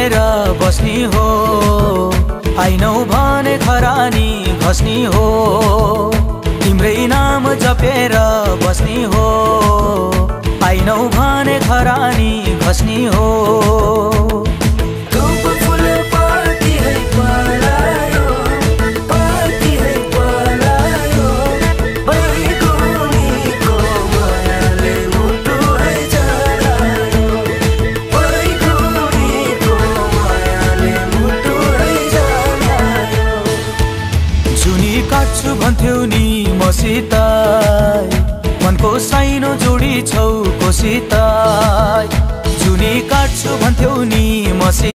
जपेर बस्नी हो, आइनौ भने खरानी खस्नी हो। तिम्रै नाम जपेर बस्नी हो, आइनौ भने खरानी खस्नी हो। काट्छु भन्थ्यौ नि मसित, मनको साइनो जोडी छौ कोसित। जुनी काट्छु भन्थ्यौ नि मसित।